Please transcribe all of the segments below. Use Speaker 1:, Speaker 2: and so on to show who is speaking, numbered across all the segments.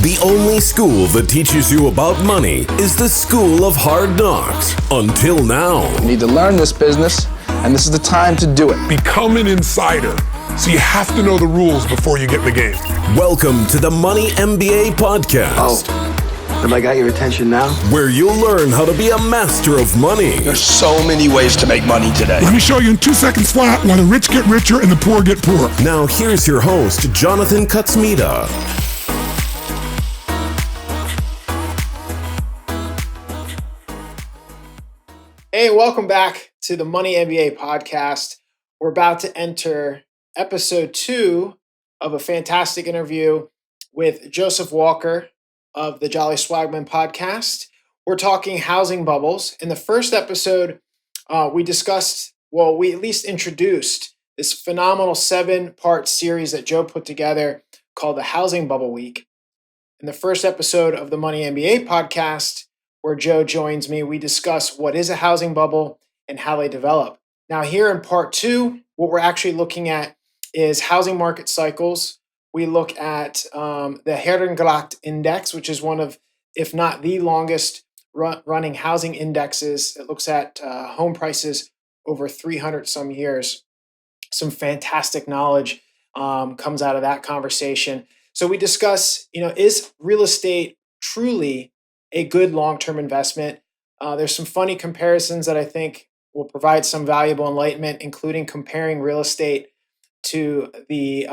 Speaker 1: The only school that teaches you about money is the School of Hard Knocks. Until now.
Speaker 2: You need to learn this business, and this is the time to do it.
Speaker 3: Become an insider, so you have to know the rules before you get in the game.
Speaker 1: Welcome to the Money MBA Podcast.
Speaker 4: Have I got your attention now?
Speaker 1: Where you'll learn how to be a master of money.
Speaker 5: There's so many ways to make money today.
Speaker 3: Let me show you in 2 seconds flat why the rich get richer and the poor get poorer.
Speaker 1: Now here's your host, Jonathan Kutsmita.
Speaker 6: Hey, welcome back to the Money MBA Podcast. We're about to enter episode 2 of a fantastic interview with Joseph Walker of the Jolly Swagman Podcast. We're talking housing bubbles. In the first episode, we at least introduced this phenomenal 7-part series that Joe put together called the Housing Bubble Week. In the first episode of the Money MBA Podcast, where Joe joins me, we discuss what is a housing bubble and how they develop. Now here in part 2, what we're actually looking at is housing market cycles. We look at the Herrengracht Index, which is one of, if not the longest running housing indexes. It looks at home prices over 300 some years. Some fantastic knowledge comes out of that conversation. So we discuss, is real estate truly a good long-term investment? There's some funny comparisons that I think will provide some valuable enlightenment, including comparing real estate to the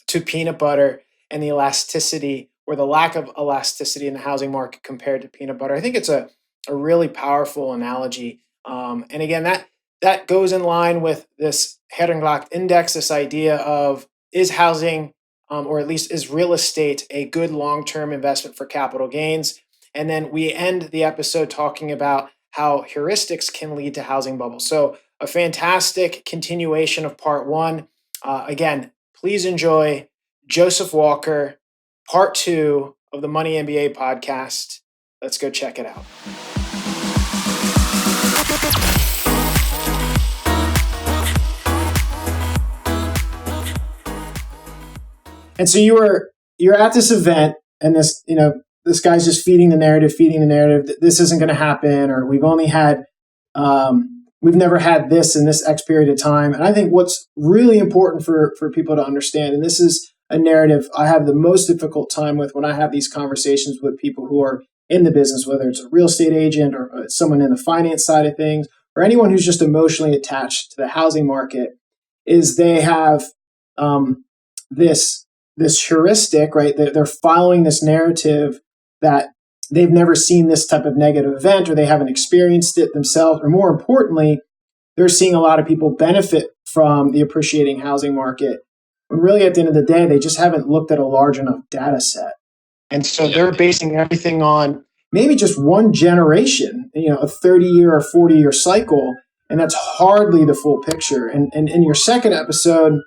Speaker 6: to peanut butter and the elasticity or the lack of elasticity in the housing market compared to peanut butter. I think it's a really powerful analogy. And again, that goes in line with this Herrengracht Index, this idea of is housing, or at least is real estate, a good long-term investment for capital gains? And then we end the episode talking about how heuristics can lead to housing bubbles. So a fantastic continuation of part 1. Again, please enjoy Joseph Walker, part 2 of the Money MBA Podcast. Let's go check it out. And so you're at this event, and this guy's just feeding the narrative that this isn't going to happen, or we've never had this in this X period of time. And I think what's really important for people to understand, and this is a narrative I have the most difficult time with when I have these conversations with people who are in the business, whether it's a real estate agent or someone in the finance side of things, or anyone who's just emotionally attached to the housing market, is they have this heuristic, right? They're following this narrative that they've never seen this type of negative event, or they haven't experienced it themselves, or more importantly, they're seeing a lot of people benefit from the appreciating housing market, when really at the end of the day, they just haven't looked at a large enough data set. And so they're basing everything on maybe just one generation, a 30-year or 40-year cycle, and that's hardly the full picture. And in your second episode,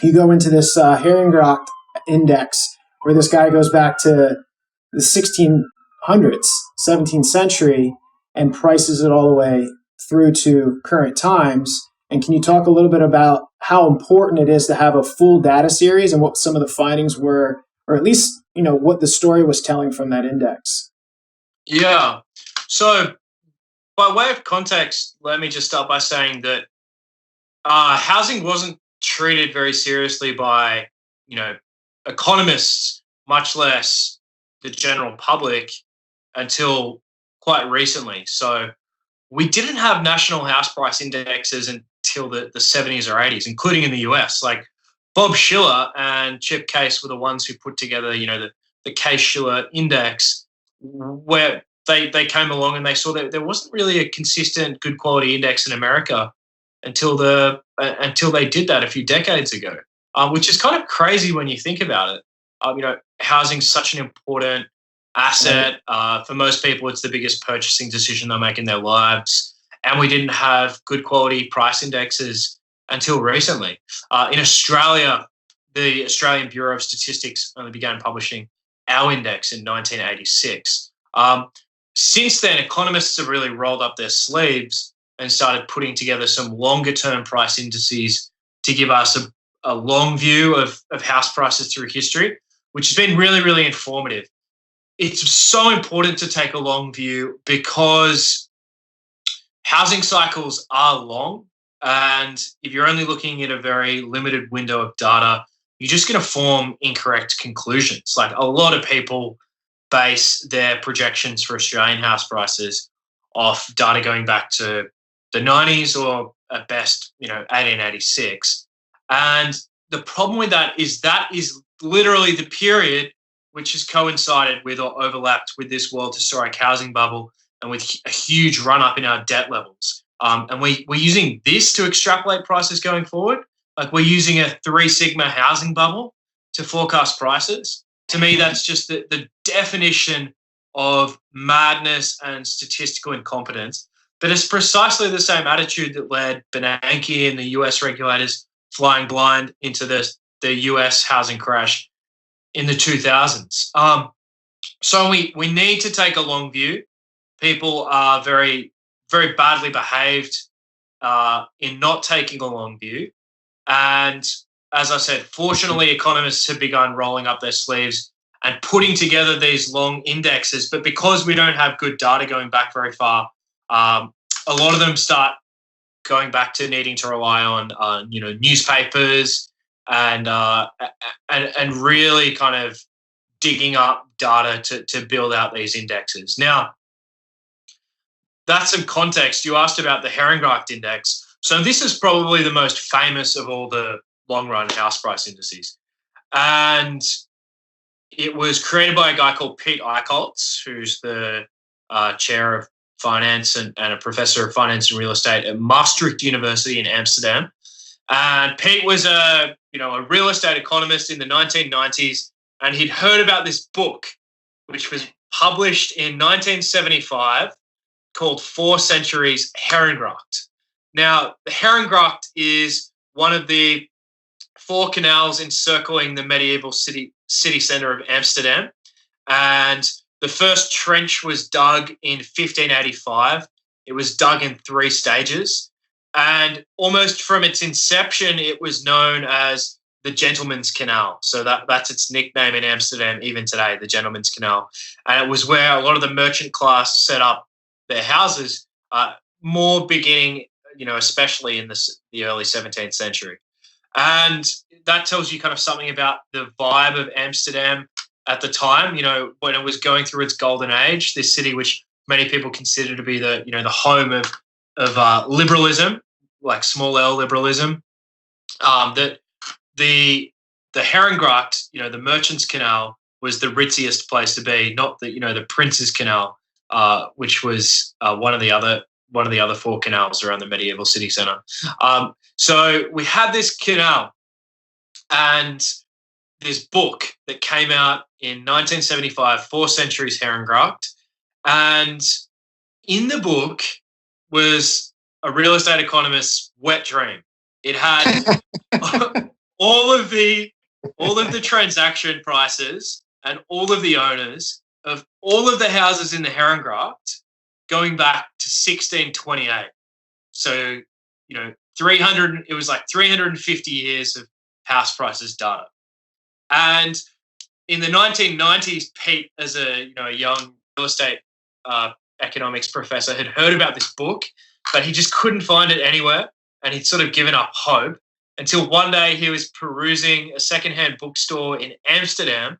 Speaker 6: you go into this Herrengracht Index, where this guy goes back to the 1600s, 17th century, and prices it all the way through to current times. And can you talk a little bit about how important it is to have a full data series and what some of the findings were, or at least, what the story was telling from that index?
Speaker 7: Yeah. So by way of context, let me just start by saying that housing wasn't treated very seriously by, economists, much less the general public, until quite recently. So we didn't have national house price indexes until the 70s or 80s, including in the US. Like Bob Shiller and Chip Case were the ones who put together, the Case-Shiller Index, where they came along and they saw that there wasn't really a consistent good quality index in America until they did that a few decades ago, which is kind of crazy when you think about it. Housing's such an important asset. For most people, it's the biggest purchasing decision they'll make in their lives. And we didn't have good quality price indexes until recently. In Australia, the Australian Bureau of Statistics only began publishing our index in 1986. Since then, economists have really rolled up their sleeves and started putting together some longer-term price indices to give us a long view of house prices through history. which has been really, really informative. It's so important to take a long view because housing cycles are long, and if you're only looking at a very limited window of data, you're just going to form incorrect conclusions. Like a lot of people base their projections for Australian house prices off data going back to the 90s or at best, 1886. And the problem with that is literally the period which has coincided with or overlapped with this world historic housing bubble and with a huge run up in our debt levels. And we're using this to extrapolate prices going forward. Like we're using a 3 sigma housing bubble to forecast prices. To me, that's just the definition of madness and statistical incompetence. But it's precisely the same attitude that led Bernanke and the US regulators flying blind into the US housing crash in the 2000s. So we need to take a long view. People are very, very badly behaved in not taking a long view. And as I said, fortunately, economists have begun rolling up their sleeves and putting together these long indexes. But because we don't have good data going back very far, a lot of them start going back to needing to rely on newspapers and really kind of digging up data to build out these indexes. Now, that's some context. You asked about the Herrengracht index. So this is probably the most famous of all the long-run house price indices. And it was created by a guy called Pete Eickholtz, who's the chair of finance and a professor of finance and real estate at Maastricht University in Amsterdam. And Pete was a real estate economist in the 1990s, and he'd heard about this book, which was published in 1975 called 4 Centuries Herrengracht. Now, the Herrengracht is one of the 4 canals encircling the medieval city centre of Amsterdam. And the first trench was dug in 1585. It was dug in 3 stages. And almost from its inception, it was known as the Gentleman's Canal. So that's its nickname in Amsterdam even today, the Gentleman's Canal. And it was where a lot of the merchant class set up their houses, more beginning, especially in the early 17th century. And that tells you kind of something about the vibe of Amsterdam at the time, when it was going through its golden age, this city which many people consider to be the home of liberalism, like small L liberalism. That the Herrengracht, the Merchants Canal, was the ritziest place to be, not the Prince's Canal, which was one of the other 4 canals around the medieval city centre. So we had this canal and this book that came out in 1975, 4 Centuries Herrengracht. And in the book was a real estate economist's wet dream. It had all of the transaction prices and all of the owners of all of the houses in the Herrengracht going back to 1628. So, 350 years of house prices data. And in the 1990s, Pete, as a young real estate economics professor, had heard about this book, but he just couldn't find it anywhere, and he'd sort of given up hope until one day he was perusing a secondhand bookstore in Amsterdam,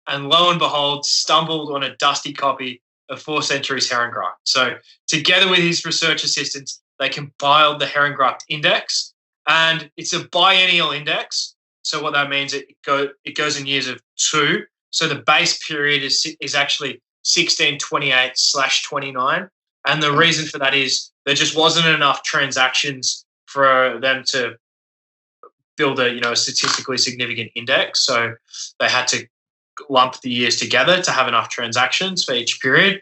Speaker 7: and lo and behold, stumbled on a dusty copy of 4 Centuries Herrengracht. So together with his research assistants, they compiled the Herrengracht Index, and it's a biennial index. So what that means, it goes in years of 2. So the base period is actually 1628/29. And the reason for that is there just wasn't enough transactions for them to build a statistically significant index. So they had to lump the years together to have enough transactions for each period.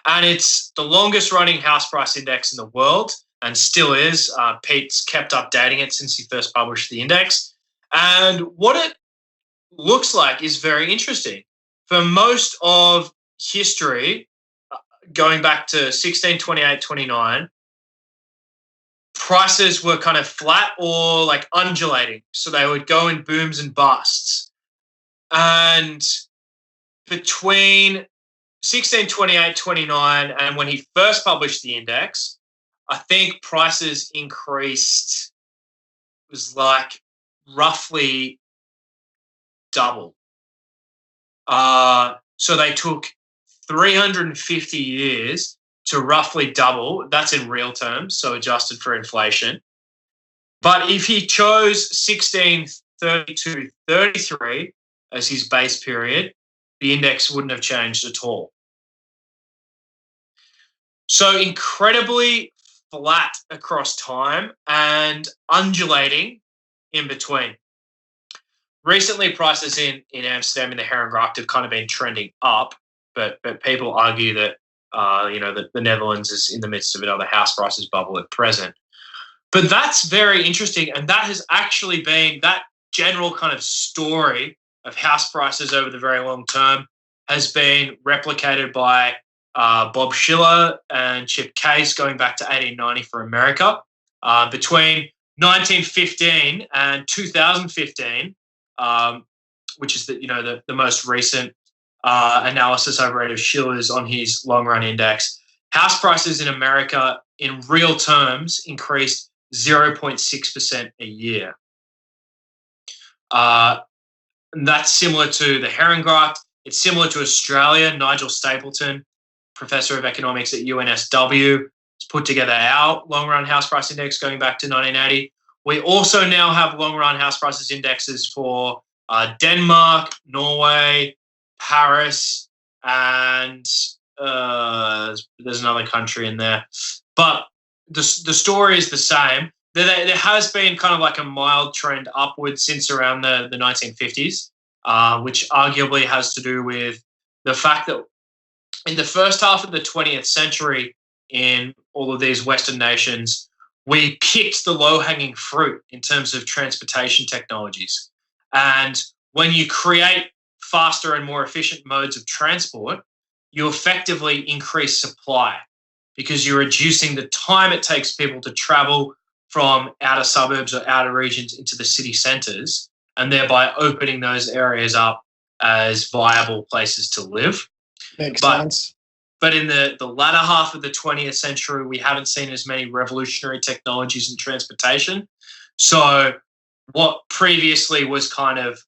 Speaker 7: And it's the longest running house price index in the world, and still is. Pete's kept updating it since he first published the index. And what it looks like is very interesting. For most of history, going back to 1628-29, prices were kind of flat or like undulating. So they would go in booms and busts. And between 16, 28, 29, and when he first published the index, I think prices increased, it was like roughly double. So they took 350 years to roughly double. That's in real terms, so adjusted for inflation. But if he chose 1632 33 as his base period, the index wouldn't have changed at all. So incredibly flat across time and undulating in between. Recently, prices in Amsterdam in the Herengracht have kind of been trending up, but people argue that that the Netherlands is in the midst of another house prices bubble at present. But that's very interesting, and that has actually been that general kind of story of house prices over the very long term has been replicated by Bob Shiller and Chip Case going back to 1890 for America. Between 1915 and 2015, which is the most recent analysis I've read of Shiller's on his long-run index, house prices in America in real terms increased 0.6% a year. And that's similar to the Herengracht. It's similar to Australia. Nigel Stapleton, professor of economics at UNSW, has put together our long-run house price index going back to 1980. We also now have long-run house prices indexes for Denmark, Norway, Paris, and there's another country in there. But the story is the same. There has been kind of like a mild trend upwards since around the 1950s, which arguably has to do with the fact that in the first half of the 20th century in all of these Western nations, we picked the low-hanging fruit in terms of transportation technologies. And when you create faster and more efficient modes of transport, you effectively increase supply because you're reducing the time it takes people to travel from outer suburbs or outer regions into the city centres, and thereby opening those areas up as viable places to live.
Speaker 6: Makes sense.
Speaker 7: But in the latter half of the 20th century, we haven't seen as many revolutionary technologies in transportation. So what previously was kind of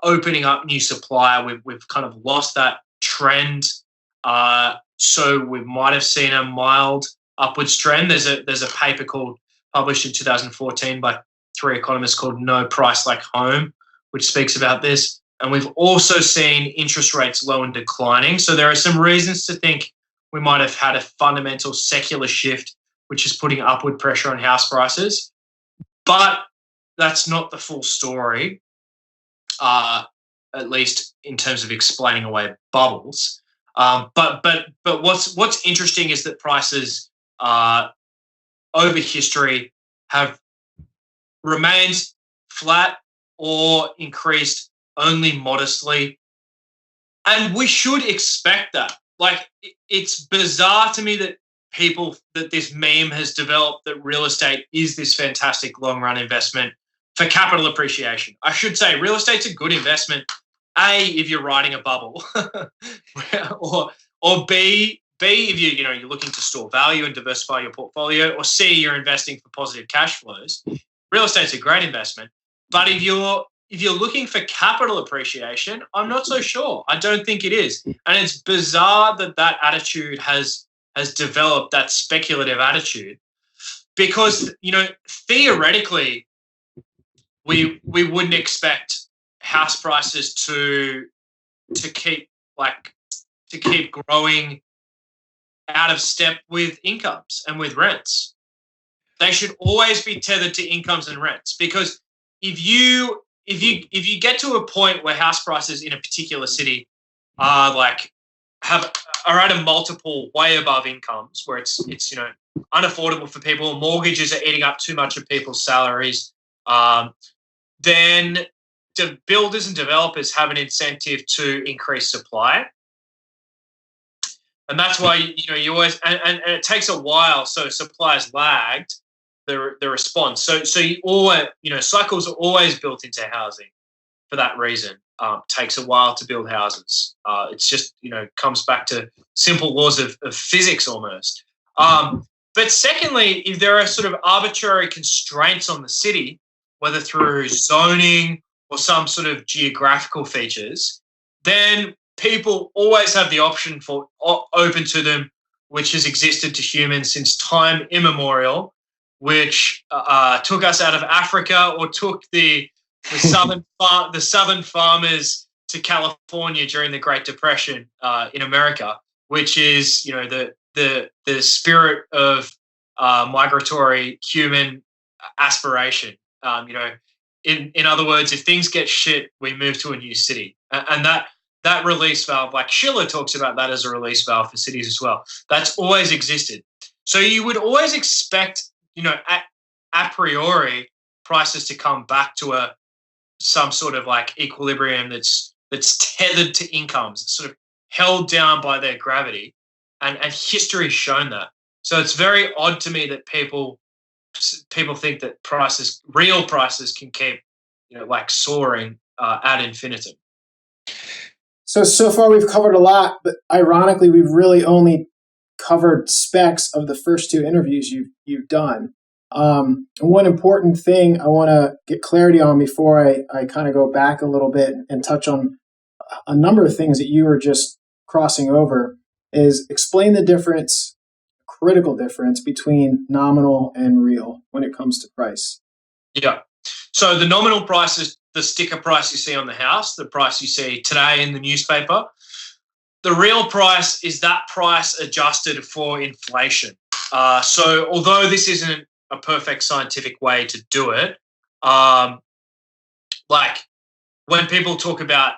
Speaker 7: opening up new supply, we've kind of lost that trend. So we might have seen a mild upwards trend. There's a paper published in 2014 by 3 economists called No Price Like Home, which speaks about this. And we've also seen interest rates low and declining. So there are some reasons to think we might have had a fundamental secular shift, which is putting upward pressure on house prices. But that's not the full story, at least in terms of explaining away bubbles. But what's interesting is that prices over history have remained flat or increased only modestly. And we should expect that. Like, it's bizarre to me that this meme has developed that real estate is this fantastic long-run investment for capital appreciation. I should say real estate's a good investment, A, if you're riding a bubble, or B, if you're looking to store value and diversify your portfolio, or C, you're investing for positive cash flows. Real estate's a great investment. But if you're looking for capital appreciation, I'm not so sure. I don't think it is. And it's bizarre that attitude has developed, that speculative attitude, because, theoretically, we wouldn't expect house prices to keep growing out of step with incomes and with rents. They should always be tethered to incomes and rents, because if you get to a point where house prices in a particular city are at a multiple way above incomes, where it's unaffordable for people, mortgages are eating up too much of people's salaries, then the builders and developers have an incentive to increase supply. And that's why you always and it takes a while, so supply's lagged the response. So you always cycles are always built into housing. for that reason. Takes a while to build houses. It's just, comes back to simple laws of physics almost. But secondly, if there are sort of arbitrary constraints on the city, whether through zoning or some sort of geographical features, then people always have the option for open to them, which has existed to humans since time immemorial, which took us out of Africa or took the southern farmers to California during the Great Depression in America, which is the spirit of migratory human aspiration. In other words, if things get shit, we move to a new city, and that release valve, like Schiller talks about that as a release valve for cities as well. That's always existed. So you would always expect, a priori, prices to come back to some sort of like equilibrium that's tethered to incomes, it's sort of held down by their gravity, and history's shown that. So it's very odd to me that people think that real prices can keep, soaring ad infinitum.
Speaker 6: So far we've covered a lot, but ironically, we've really only covered specs of the first two interviews you've done. One important thing I want to get clarity on before I kind of go back a little bit and touch on a number of things that you were just crossing over is explain the critical difference between nominal and real when it comes to price.
Speaker 7: Yeah. So the nominal price is the sticker price you see on the house, the price you see today in the newspaper. The real price is that price adjusted for inflation. So although this isn't a perfect scientific way to do it, like when people talk about,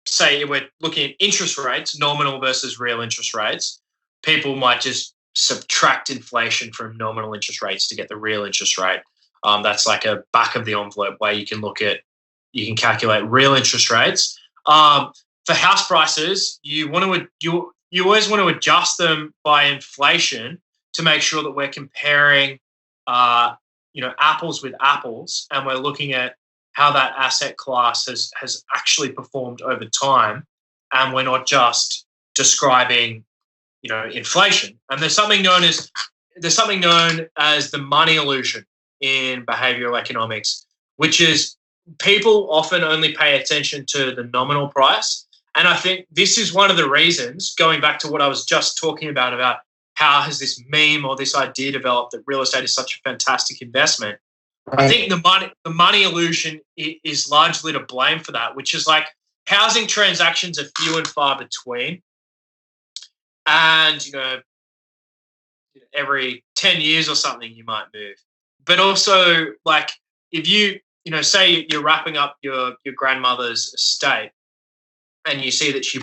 Speaker 7: say, we're looking at interest rates, nominal versus real interest rates, people might just subtract inflation from nominal interest rates to get the real interest rate. That's like a back of the envelope way you can calculate real interest rates. For house prices, you always want to adjust them by inflation to make sure that we're comparing, apples with apples, and we're looking at how that asset class has actually performed over time, and we're not just describing, inflation. And there's something known as the money illusion in behavioral economics, which is people often only pay attention to the nominal price. And I think this is one of the reasons, going back to what I was just talking about how has this meme or this idea developed that real estate is such a fantastic investment. Right. I think the money illusion is largely to blame for that, which is like housing transactions are few and far between. And, every 10 years or something you might move. But also, like, if you, say you're wrapping up your grandmother's estate and you see that she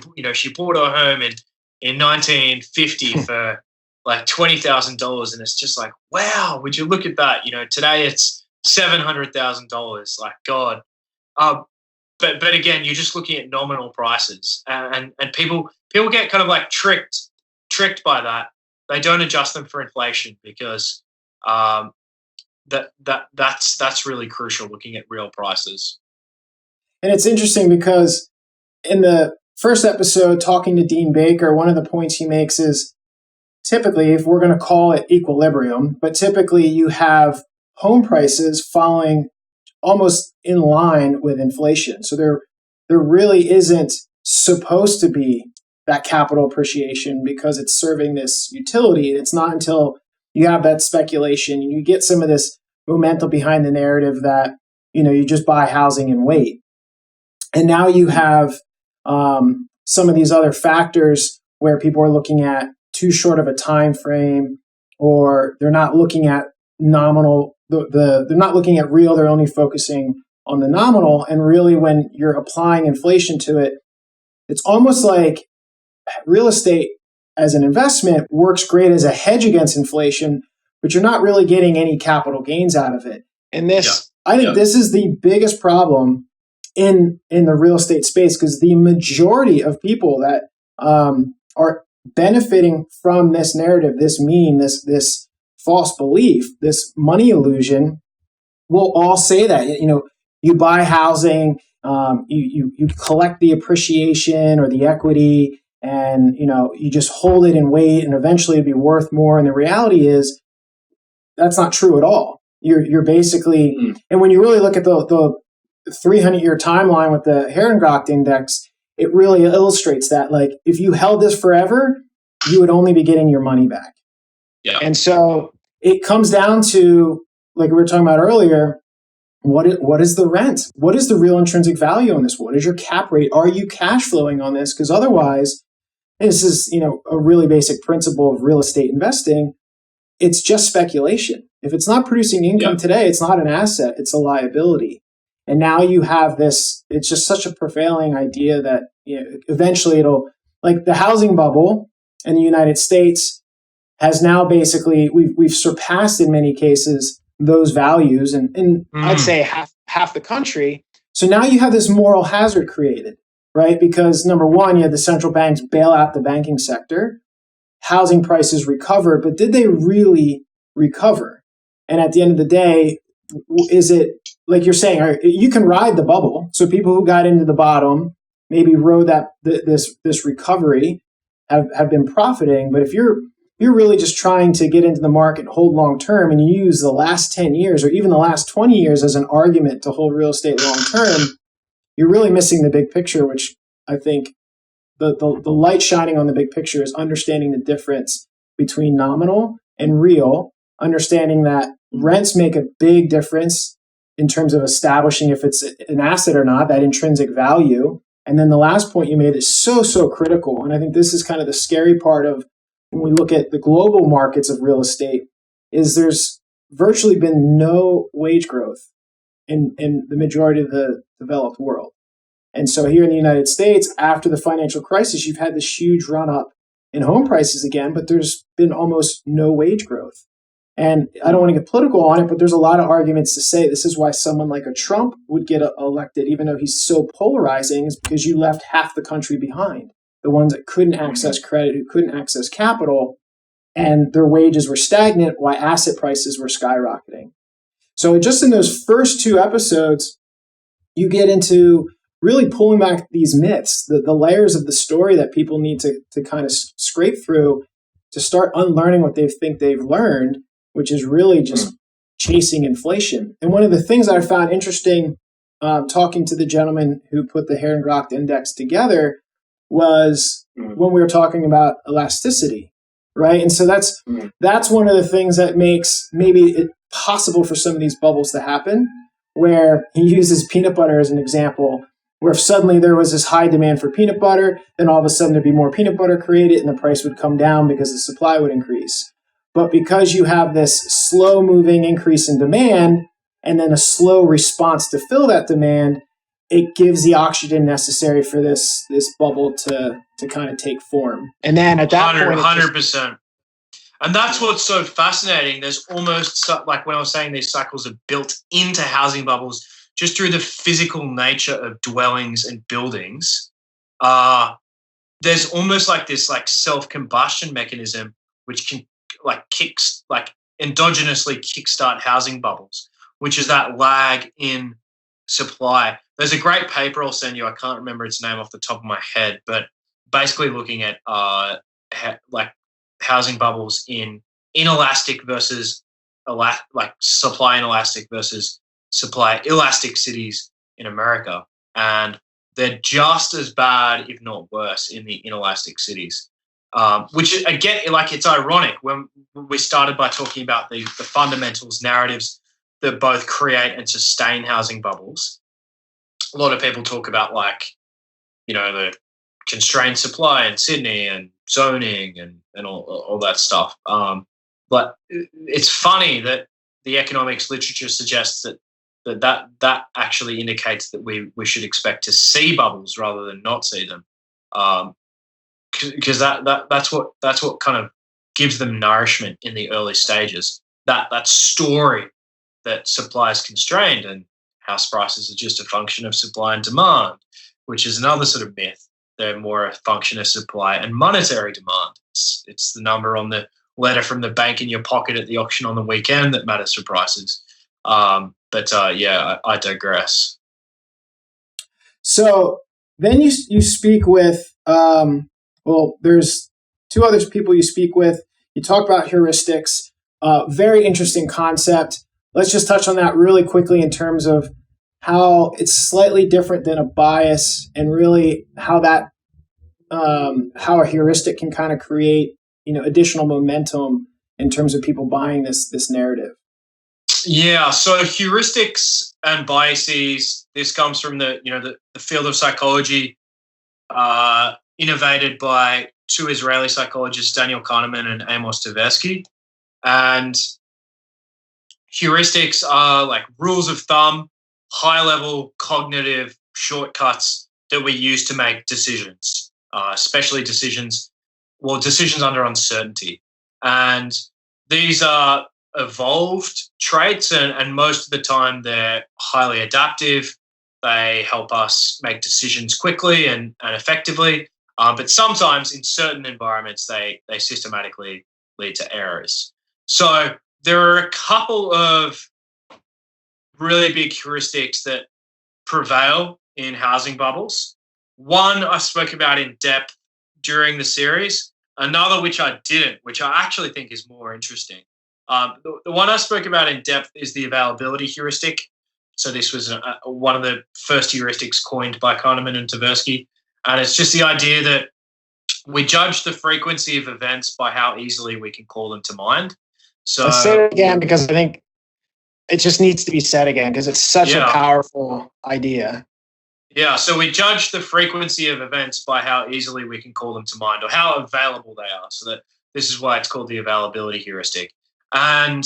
Speaker 7: bought her home in 1950 for like $20,000, and it's just like, wow, would you look at that? Today it's $700,000. Like, God. But again, you're just looking at nominal prices, and people get kind of like tricked by that. They don't adjust them for inflation because that's really crucial, looking at real prices.
Speaker 6: And it's interesting because in the first episode, talking to Dean Baker, one of the points he makes is typically, if we're going to call it equilibrium, but typically you have home prices following almost in line with inflation. So there really isn't supposed to be that capital appreciation because it's serving this utility. It's not until you have that speculation and you get some of this momentum behind the narrative that, you just buy housing and wait. And now you have some of these other factors where people are looking at too short of a time frame, or they're not looking at nominal. They're not looking at real. They're only focusing on the nominal. And really, when you're applying inflation to it, it's almost like real estate as an investment works great as a hedge against inflation, but you're not really getting any capital gains out of it. And I think this is the biggest problem in the real estate space, because the majority of people that are benefiting from this narrative, this meme, this false belief, this money illusion, will all say that, you buy housing You collect the appreciation or the equity, and you just hold it and wait, and eventually it'll be worth more. And the reality is that's not true at all. You're basically, and when you really look at the 300-year timeline with the Herrengracht index, it really illustrates that. Like, if you held this forever, you would only be getting your money back.
Speaker 7: Yeah.
Speaker 6: And so it comes down to, like we were talking about earlier, what is the rent? What is the real intrinsic value on this? What is your cap rate? Are you cash flowing on this? Because otherwise, this is a really basic principle of real estate investing. It's just speculation. If it's not producing income today, it's not an asset, it's a liability. And now you have this, it's just such a prevailing idea that eventually it'll, like the housing bubble in the United States has now basically, we've surpassed in many cases those values, and I'd say half the country. So now you have this moral hazard created, right? Because number one, you had the central banks bail out the banking sector, housing prices recover, but did they really recover? And at the end of the day, is it, like you're saying, you can ride the bubble. So people who got into the bottom maybe rode that this recovery have been profiting. But if you're really just trying to get into the market and hold long term, and you use the last 10 years or even the last 20 years as an argument to hold real estate long term, you're really missing the big picture, which I think the light shining on the big picture is understanding the difference between nominal and real, understanding that rents make a big difference in terms of establishing if it's an asset or not, that intrinsic value. And then the last point you made is so critical. And I think this is kind of the scary part of when we look at the global markets of real estate, is there's virtually been no wage growth in the majority of the developed world. And so here in the United States, after the financial crisis, you've had this huge run up in home prices again, but there's been almost no wage growth. And I don't want to get political on it, but there's a lot of arguments to say this is why someone like a Trump would get elected, even though he's so polarizing, is because you left half the country behind. The ones that couldn't access credit, who couldn't access capital, and their wages were stagnant while asset prices were skyrocketing. So just in those first two episodes, you get into really pulling back these myths, the layers of the story that people need to kind of scrape through to start unlearning what they think they've learned, which is really just chasing inflation. And one of the things I found interesting talking to the gentleman who put the Herrengracht index together was when we were talking about elasticity, right? And so that's one of the things that makes maybe it possible for some of these bubbles to happen, where he uses peanut butter as an example, where if suddenly there was this high demand for peanut butter, then all of a sudden there'd be more peanut butter created and the price would come down because the supply would increase. But because you have this slow moving increase in demand and then a slow response to fill that demand, it gives the oxygen necessary for this bubble to kind of take form. And then at that point,
Speaker 7: 100%. And that's what's so fascinating. There's almost, like when I was saying these cycles are built into housing bubbles, just through the physical nature of dwellings and buildings, there's almost like this like self-combustion mechanism which can endogenously kickstart housing bubbles, which is that lag in supply. There's a great paper I'll send you. I can't remember its name off the top of my head, but basically looking at housing bubbles in inelastic versus supply inelastic versus supply elastic cities in America. And they're just as bad, if not worse, in the inelastic cities. Which again, it's ironic when we started by talking about the fundamentals narratives that both create and sustain housing bubbles. A lot of people talk about the constrained supply in Sydney and zoning and all that stuff. But it's funny that the economics literature suggests that actually indicates that we should expect to see bubbles rather than not see them. Because that's what kind of gives them nourishment in the early stages. That story that supply is constrained and house prices are just a function of supply and demand, which is another sort of myth. They're more a function of supply and monetary demand. It's the number on the letter from the bank in your pocket at the auction on the weekend that matters for prices. I digress.
Speaker 6: So then you speak with, there's two other people you speak with. You talk about heuristics, very interesting concept. Let's just touch on that really quickly in terms of how it's slightly different than a bias, and really how that how a heuristic can kind of create additional momentum in terms of people buying this narrative.
Speaker 7: Yeah, so heuristics and biases. This comes from the field of psychology, innovated by two Israeli psychologists, Daniel Kahneman and Amos Tversky. And heuristics are like rules of thumb, high-level cognitive shortcuts that we use to make decisions, especially decisions under uncertainty. And these are evolved traits, and most of the time they're highly adaptive. They help us make decisions quickly and effectively. But sometimes in certain environments, they systematically lead to errors. So there are a couple of really big heuristics that prevail in housing bubbles. One I spoke about in depth during the series. Another which I didn't, which I actually think is more interesting. The one I spoke about in depth is the availability heuristic. So this was one of the first heuristics coined by Kahneman and Tversky. And it's just the idea that we judge the frequency of events by how easily we can call them to mind. So
Speaker 6: let's say it again, because I think it just needs to be said again, because it's such a powerful idea.
Speaker 7: Yeah, so we judge the frequency of events by how easily we can call them to mind, or how available they are. So that this is why it's called the availability heuristic. And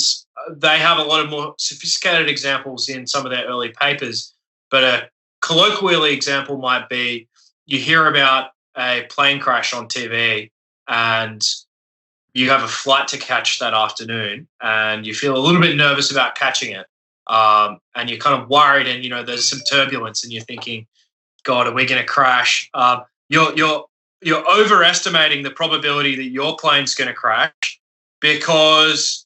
Speaker 7: they have a lot of more sophisticated examples in some of their early papers. But a colloquial example might be you hear about a plane crash on TV and you have a flight to catch that afternoon and you feel a little bit nervous about catching it. And you're kind of worried, and, there's some turbulence and you're thinking, God, are we going to crash? You're overestimating the probability that your plane's going to crash because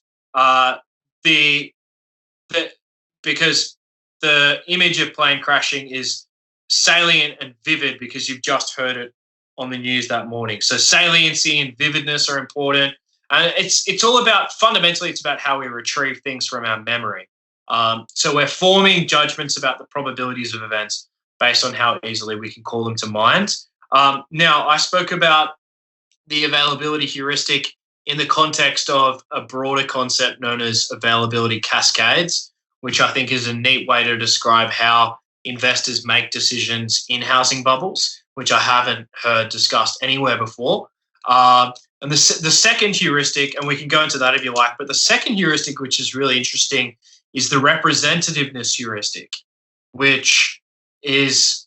Speaker 7: because the image of plane crashing is salient and vivid because you've just heard it on the news that morning. So saliency and vividness are important. And it's all about, fundamentally, it's about how we retrieve things from our memory. So we're forming judgments about the probabilities of events based on how easily we can call them to mind. Now, I spoke about the availability heuristic in the context of a broader concept known as availability cascades, which I think is a neat way to describe how investors make decisions in housing bubbles, which I haven't heard discussed anywhere before. And the second heuristic, and we can go into that if you like, but the second heuristic, which is really interesting, is the representativeness heuristic, which is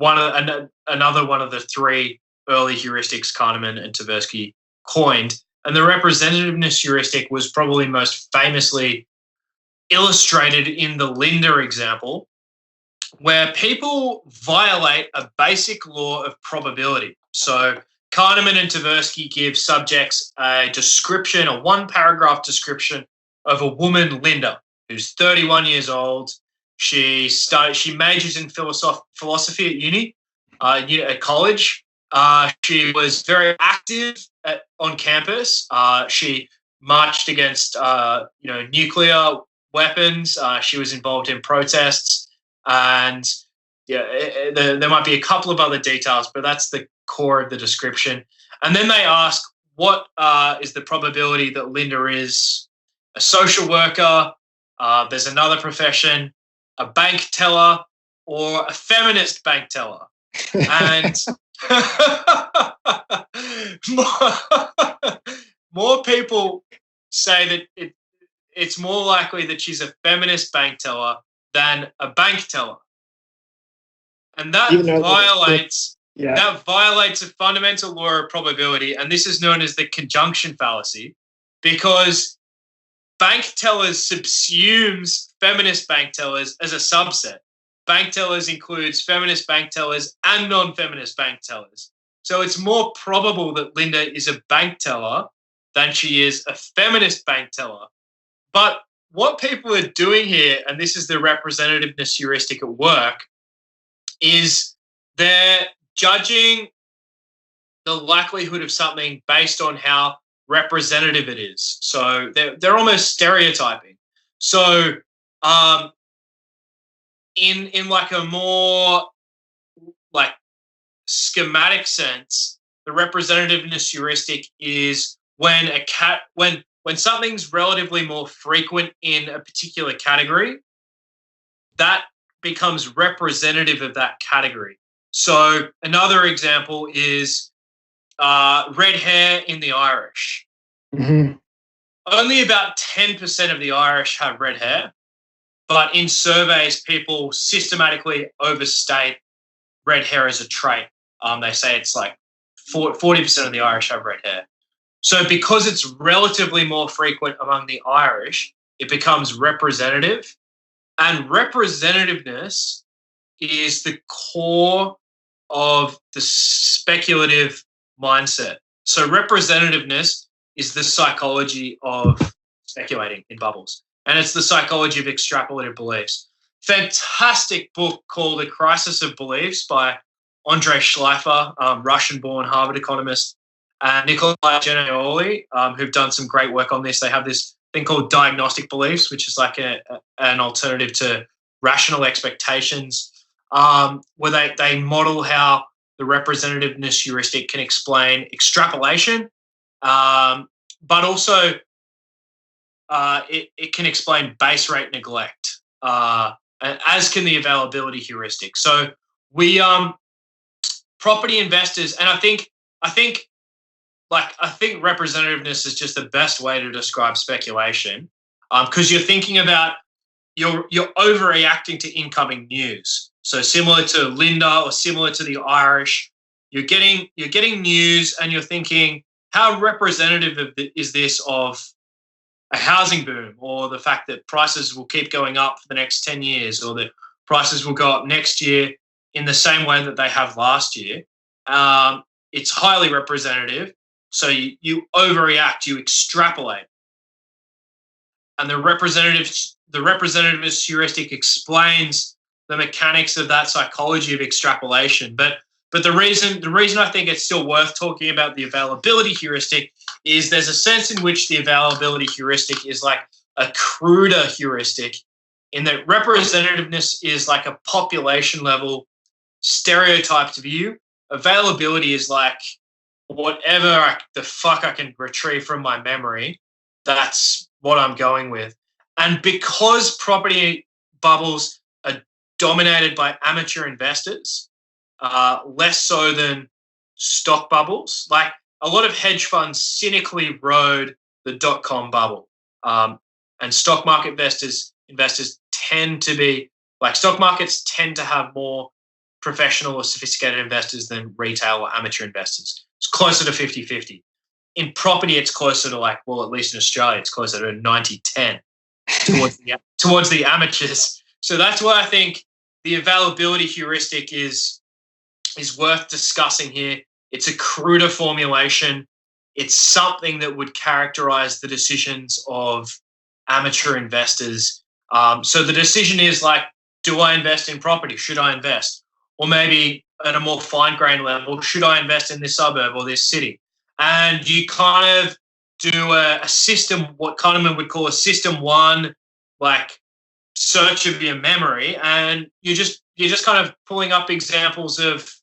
Speaker 7: another one of the three early heuristics Kahneman and Tversky coined. And the representativeness heuristic was probably most famously illustrated in the Linda example, where people violate a basic law of probability. So Kahneman and Tversky give subjects a description, a one-paragraph description of a woman, Linda, who's 31 years old. She majors in philosophy at uni, at college. She was very active on campus. She marched against, nuclear weapons. She was involved in protests, and there might be a couple of other details, but that's the core of the description. And then they ask, what is the probability that Linda is a social worker? There's another profession, a bank teller, or a feminist bank teller. And more people say that it's more likely that she's a feminist bank teller than a bank teller. And that violates a fundamental law of probability, and this is known as the conjunction fallacy, because bank tellers subsumes feminist bank tellers as a subset. Bank tellers includes feminist bank tellers and non-feminist bank tellers. So it's more probable that Linda is a bank teller than she is a feminist bank teller. But what people are doing here, and this is the representativeness heuristic at work, is they're judging the likelihood of something based on how representative it is. So they're almost stereotyping. So in like a more like schematic sense, the representativeness heuristic is when when something's relatively more frequent in a particular category, that becomes representative of that category. So another example is red hair in the Irish.
Speaker 6: Mm-hmm.
Speaker 7: Only about 10% of the Irish have red hair, but in surveys, people systematically overstate red hair as a trait. They say it's like 40% of the Irish have red hair. So because it's relatively more frequent among the Irish, it becomes representative. And representativeness is the core of the speculative mindset. So representativeness is the psychology of speculating in bubbles. And it's the psychology of extrapolative beliefs. Fantastic book called The Crisis of Beliefs by Andrei Schleifer, Russian-born Harvard economist, and Nikolai Geneoli, who've done some great work on this. They have this thing called diagnostic beliefs, which is like an alternative to rational expectations, where they model how the representativeness heuristic can explain extrapolation, but also it can explain base rate neglect, as can the availability heuristic. So we property investors, and I think representativeness is just the best way to describe speculation, because you're thinking about you're overreacting to incoming news. So similar to Linda or similar to the Irish, you're getting news and you're thinking, how representative is this of a housing boom, or the fact that prices will keep going up for the next 10 years, or that prices will go up next year in the same way that they have last year. It's highly representative. So you overreact, you extrapolate. And the representativeness heuristic explains the mechanics of that psychology of extrapolation. But the reason I think it's still worth talking about the availability heuristic is there's a sense in which the availability heuristic is like a cruder heuristic, in that representativeness is like a population level stereotyped view. Availability is like whatever the fuck I can retrieve from my memory, that's what I'm going with. And because property bubbles are dominated by amateur investors, less so than stock bubbles, like a lot of hedge funds cynically rode the dot-com bubble. And stock market investors tend to be, like, stock markets tend to have more professional or sophisticated investors than retail or amateur investors. It's closer to 50-50. In property, it's closer to, like, well, at least in Australia, it's closer to 90-10 towards the amateurs. So that's why I think the availability heuristic is worth discussing here. It's a cruder formulation. It's something that would characterize the decisions of amateur investors. So the decision is like, do I invest in property? Should I invest? Or maybe at a more fine-grained level, should I invest in this suburb or this city? And you kind of do a system, what Kahneman would call a system one, like, search of your memory, and you're just kind of pulling up examples of,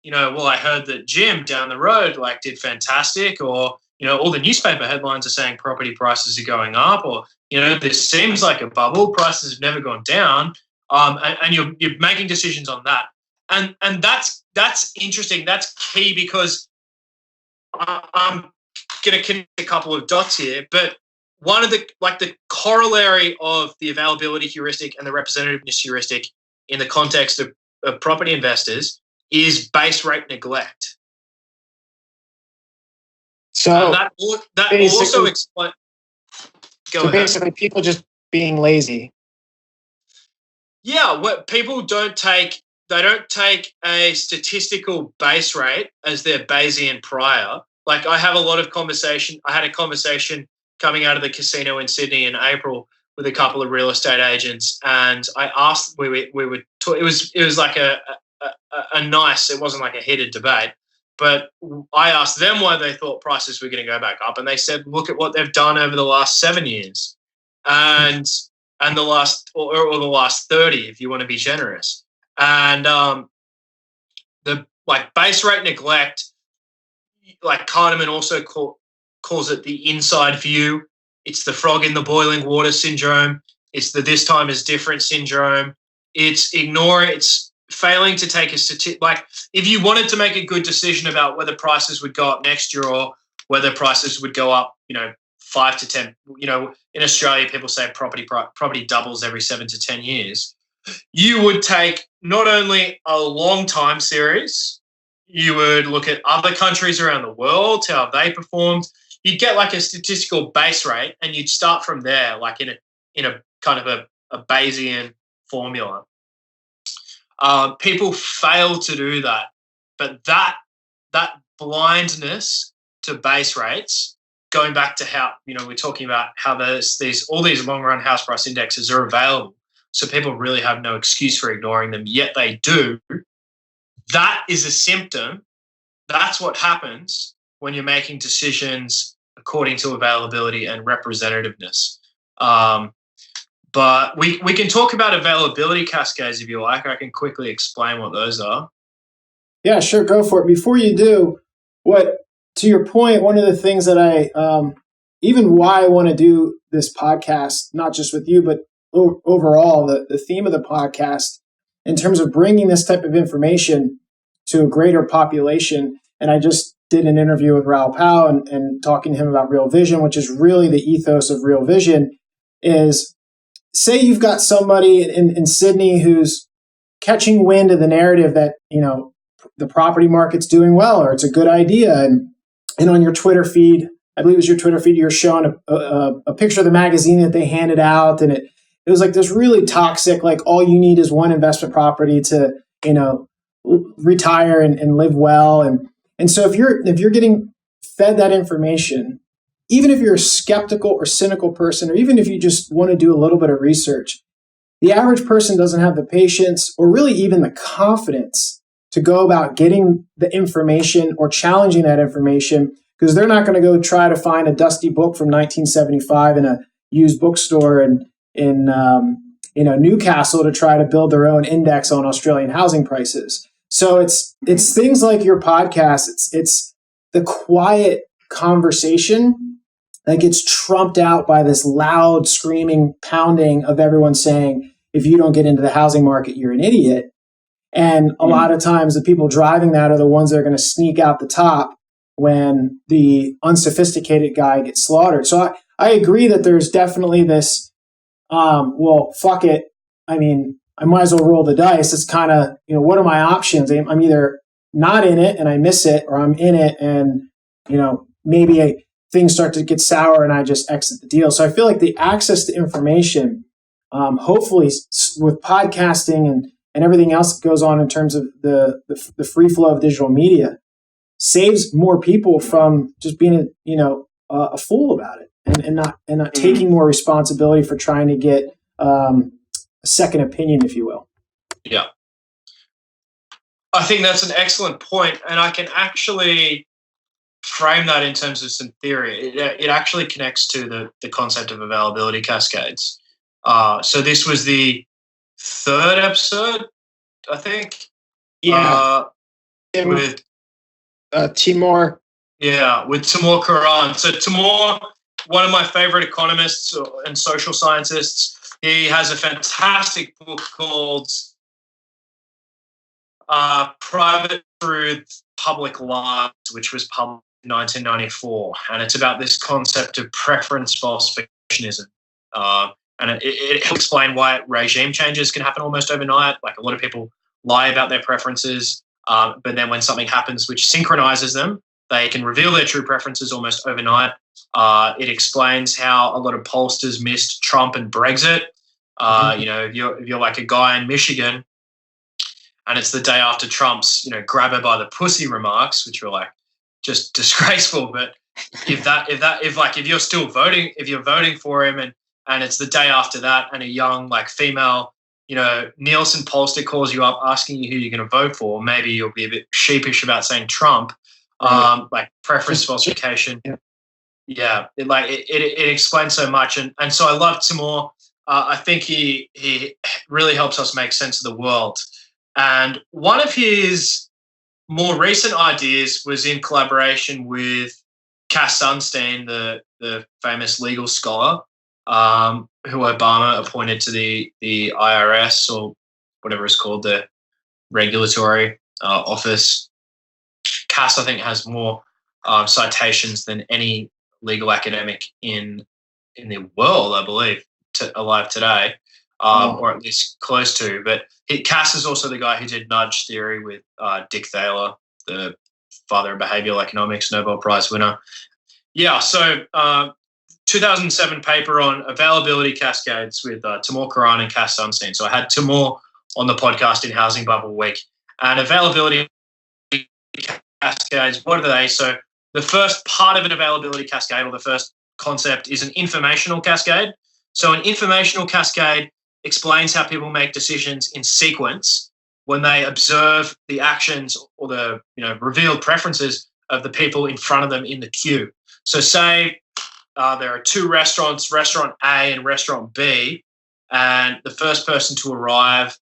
Speaker 7: you know, well, I heard that Jim down the road, like, did fantastic, or, you know, all the newspaper headlines are saying property prices are going up, or, you know, this seems like a bubble, prices have never gone down, and you're making decisions on that. And that's interesting. That's key, because I'm going to connect a couple of dots here, but one of the corollary of the availability heuristic and the representativeness heuristic in the context of property investors is base rate neglect.
Speaker 6: So
Speaker 7: that also explains.
Speaker 6: So basically, people just being lazy.
Speaker 7: Yeah, what people don't take a statistical base rate as their Bayesian prior. Like, I had a conversation coming out of the casino in Sydney in April with a couple of real estate agents, and I asked, it was like nice. It wasn't like a heated debate. But I asked them why they thought prices were going to go back up, and they said, look at what they've done over the last 7 years, and the last or the last 30, if you want to be generous. And the base rate neglect, like Kahneman also calls it the inside view. It's the frog in the boiling water syndrome. It's the this time is different syndrome. It's failing to take a statistic. Like, if you wanted to make a good decision about whether prices would go up next year or whether prices would go up, 5 to 10, in Australia, people say property doubles every 7 to 10 years. You would take not only a long time series, you would look at other countries around the world, how they performed. You'd get like a statistical base rate, and you'd start from there, like in a kind of a Bayesian formula. People fail to do that, but that blindness to base rates, going back to how we're talking about how there's all these long run house price indexes are available, so people really have no excuse for ignoring them, yet they do. That is a symptom. That's what happens when you're making decisions according to availability and representativeness. But we can talk about availability cascades if you like. I can quickly explain what those are.
Speaker 6: Yeah, sure. Go for it. Before you do, to your point, one of the things that even why I want to do this podcast, not just with you, but overall, the theme of the podcast in terms of bringing this type of information to a greater population. And I just did an interview with Raoul Pal and talking to him about Real Vision, which is really the ethos of Real Vision is, say you've got somebody in Sydney who's catching wind of the narrative that, the property market's doing well, or it's a good idea. And on your Twitter feed, I believe it was your Twitter feed, you're showing a picture of the magazine that they handed out. And it was like this really toxic, like all you need is one investment property to, retire and live well. And so if you're getting fed that information, even if you're a skeptical or cynical person, or even if you just want to do a little bit of research, the average person doesn't have the patience or really even the confidence to go about getting the information or challenging that information, because they're not going to go try to find a dusty book from 1975 in a used bookstore in Newcastle to try to build their own index on Australian housing prices. So it's things like your podcast. It's the quiet conversation that gets trumped out by this loud screaming, pounding of everyone saying, if you don't get into the housing market, you're an idiot. And a lot of times the people driving that are the ones that are going to sneak out the top when the unsophisticated guy gets slaughtered. So I agree that there's definitely this, well, fuck it. I mean, I might as well roll the dice. It's kind of, what are my options? I'm either not in it and I miss it, or I'm in it and, maybe things start to get sour and I just exit the deal. So I feel like the access to information, hopefully with podcasting and everything else that goes on in terms of the free flow of digital media, saves more people from just being a fool about it and not taking more responsibility for trying to get a second opinion, if you will.
Speaker 7: Yeah. I think that's an excellent point, and I can actually frame that in terms of some theory. It actually connects to the concept of availability cascades. So this was the third episode, I think.
Speaker 6: Yeah.
Speaker 7: With
Speaker 6: Timur.
Speaker 7: Yeah, with Timur Kuran. So Timur, one of my favorite economists and social scientists, he has a fantastic book called Private Truth, Public Lies, which was published in 1994. And it's about this concept of preference falsificationism. And it helps explain why regime changes can happen almost overnight. Like, a lot of people lie about their preferences, but then when something happens which synchronizes them, they can reveal their true preferences almost overnight. It explains how a lot of pollsters missed Trump and Brexit. If you're like a guy in Michigan and it's the day after Trump's, grab her by the pussy remarks, which were like just disgraceful. But if you're still voting, if you're voting for him and it's the day after that, and a young like female Nielsen pollster calls you up asking you who you're going to vote for, maybe you'll be a bit sheepish about saying Trump, like preference falsification. Yeah, it explains so much, and so I love Timur. I think he really helps us make sense of the world. And one of his more recent ideas was in collaboration with Cass Sunstein, the famous legal scholar, who Obama appointed to the IRS, or whatever it's called, the regulatory office. Cass, I think, has more citations than any legal academic in the world, I believe, alive today, or at least close to. But Cass is also the guy who did nudge theory with Dick Thaler, the father of behavioral economics, Nobel Prize winner. Yeah, so 2007 paper on availability cascades with Timur Karan and Cass Sunstein. So I had Timur on the podcast in Housing Bubble Week. And availability cascades, what are they? So the first part of an availability cascade, or the first concept, is an informational cascade. So an informational cascade explains how people make decisions in sequence when they observe the actions or the revealed preferences of the people in front of them in the queue. So say there are two restaurants, restaurant A and restaurant B, and the first person to arrive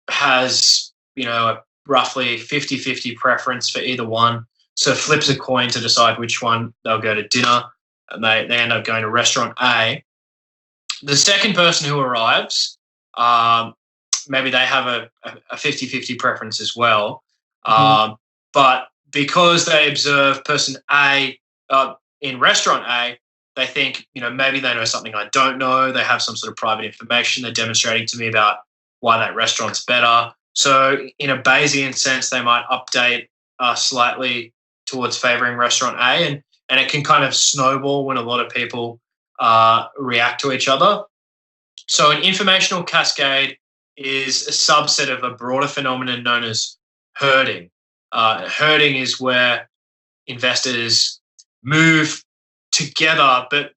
Speaker 7: has, a roughly 50-50 preference for either one. So flips a coin to decide which one they'll go to dinner, and they end up going to restaurant A. The second person who arrives, maybe they have a 50-50 preference as well. But because they observe person A in restaurant A, they think, maybe they know something I don't know. They have some sort of private information they're demonstrating to me about why that restaurant's better. So in a Bayesian sense, they might update slightly towards favoring restaurant A, and it can kind of snowball when a lot of people react to each other. So an informational cascade is a subset of a broader phenomenon known as herding. Herding is where investors move together, but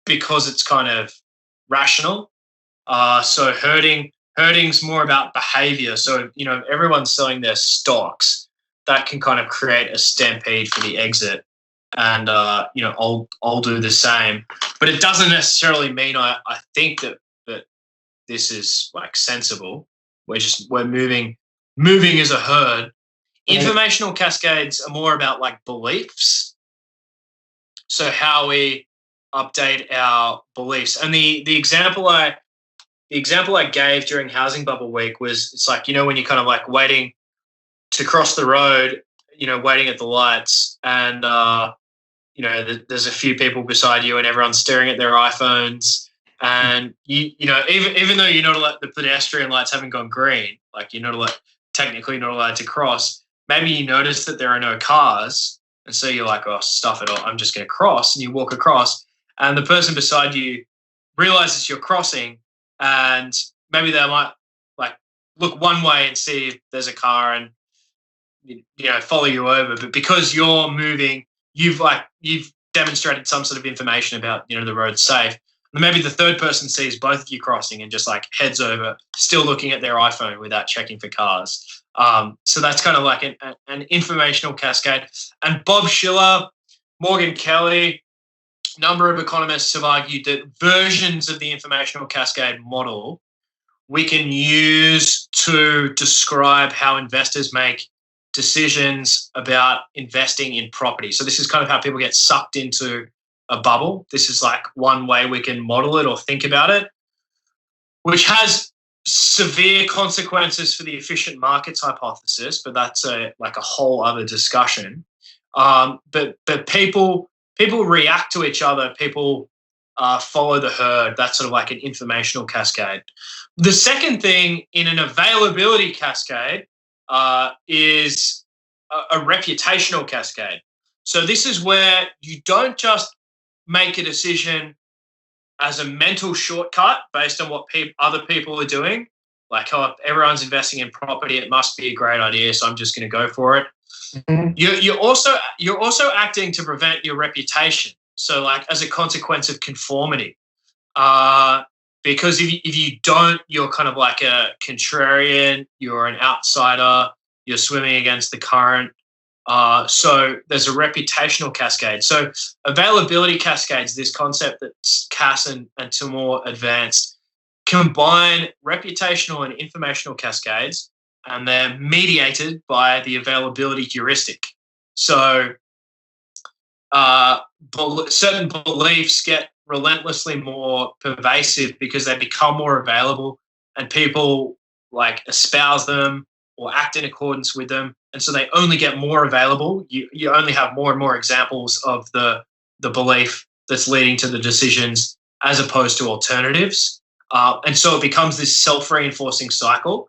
Speaker 7: because it's kind of rational. So herding's more about behavior. So, everyone's selling their stocks. That can kind of create a stampede for the exit. And, I'll do the same. But it doesn't necessarily mean I think that this is like sensible. We're moving as a herd. Informational cascades are more about like beliefs. So how we update our beliefs. And the example I gave during Housing Bubble Week was, it's like, when you're kind of like waiting to cross the road, waiting at the lights, and there's a few people beside you and everyone's staring at their iPhones, and even though you're not allowed, the pedestrian lights haven't gone green, like you're technically not allowed to cross. Maybe you notice that there are no cars, and so you're like, oh, stuff it all, I'm just going to cross, and you walk across, and the person beside you realizes you're crossing, and maybe they might like look one way and see if there's a car and follow you over. But because you're moving, you've demonstrated some sort of information about the road's safe. And maybe the third person sees both of you crossing and just like heads over, still looking at their iPhone without checking for cars. So that's kind of like an informational cascade. And Bob Schiller, Morgan Kelly, number of economists have argued that versions of the informational cascade model we can use to describe how investors make decisions about investing in property. So this is kind of how people get sucked into a bubble. This is like one way we can model it or think about it, which has severe consequences for the efficient markets hypothesis, but that's a whole other discussion. But people react to each other. People follow the herd. That's sort of like an informational cascade. The second thing in an availability cascade is a reputational cascade. So this is where you don't just make a decision as a mental shortcut based on what other people are doing. Like, oh, everyone's investing in property, it must be a great idea, so I'm just going to go for it. Mm-hmm. You're also acting to prevent your reputation. So, like, as a consequence of conformity. because if you don't, you're kind of like a contrarian, you're an outsider, you're swimming against the current. So there's a reputational cascade. So availability cascades, this concept that Cass and Timur advanced, combine reputational and informational cascades, and they're mediated by the availability heuristic. So certain beliefs get relentlessly more pervasive because they become more available and people like espouse them or act in accordance with them. And so they only get more available. You only have more and more examples of the belief that's leading to the decisions as opposed to alternatives. And so it becomes this self-reinforcing cycle.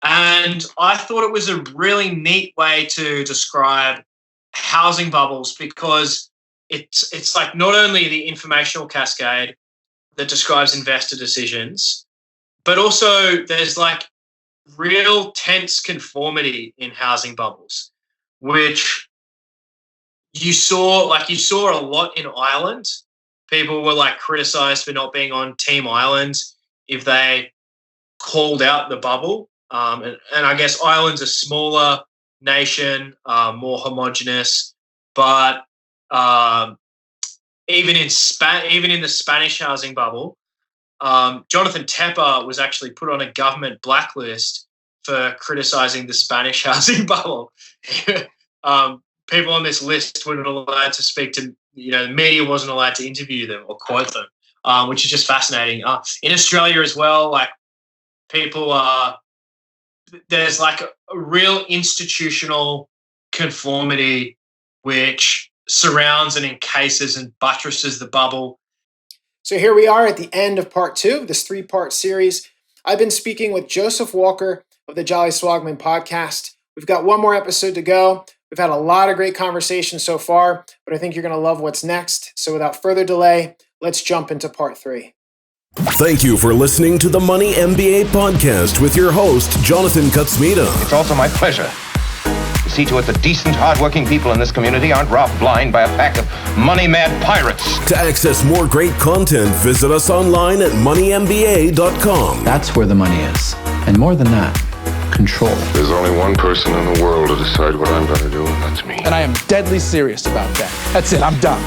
Speaker 7: And I thought it was a really neat way to describe housing bubbles, because it's like not only the informational cascade that describes investor decisions, but also there's like real tense conformity in housing bubbles, which you saw a lot in Ireland. People were like criticized for not being on Team Ireland if they called out the bubble. And I guess Ireland's a smaller nation, more homogenous, but even in the Spanish housing bubble, Jonathan Tepper was actually put on a government blacklist for criticizing the Spanish housing bubble. People on this list weren't allowed to speak to, the media wasn't allowed to interview them or quote them, which is just fascinating. In Australia as well, like people there's like a real institutional conformity which surrounds and encases and buttresses the bubble.
Speaker 6: So here we are at the end of part 2 of this 3-part series. I've been speaking with Joseph Walker of the Jolly Swagman Podcast. We've got one more episode to go. We've had a lot of great conversations so far, but I think you're going to love what's next. So without further delay, let's jump into part 3.
Speaker 1: Thank you for listening to the Money MBA Podcast with your host, Jonathan Kutsmita.
Speaker 8: It's also my pleasure to see to it that decent, hardworking people in this community aren't robbed blind by a pack of money-mad pirates.
Speaker 1: To access more great content, visit us online at moneymba.com.
Speaker 2: That's where the money is. And more than that, control.
Speaker 3: There's only one person in the world to decide what I'm going to do, and that's me.
Speaker 2: And I am deadly serious about that. That's it, I'm done.